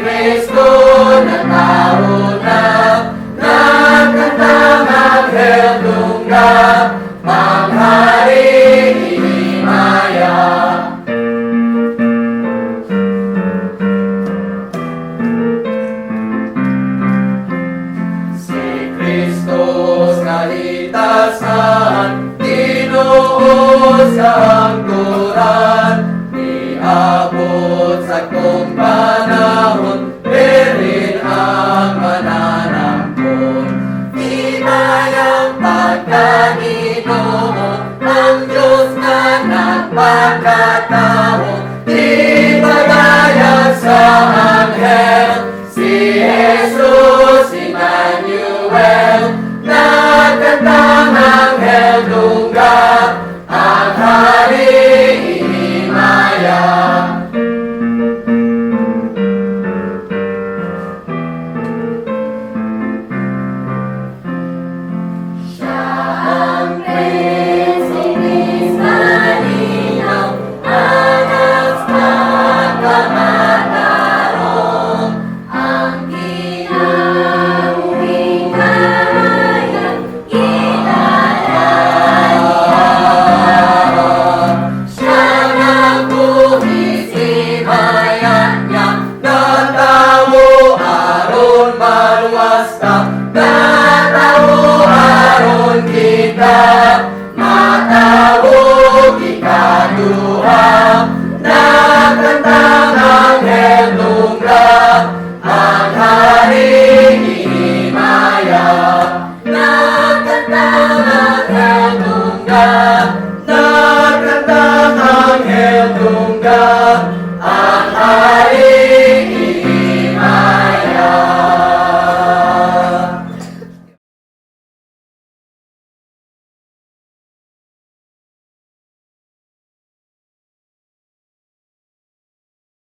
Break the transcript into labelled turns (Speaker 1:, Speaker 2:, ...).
Speaker 1: Kristo na tao na nagkatang anghel tunggap, manghari hinimaya. Si Kristus kalitasan, tinuos sa hangturan, niabot sa kong panahon, perin ang mananampon. Ibay ang pagkaginoo, ang Diyos na nagpagkatao, di bagaya sa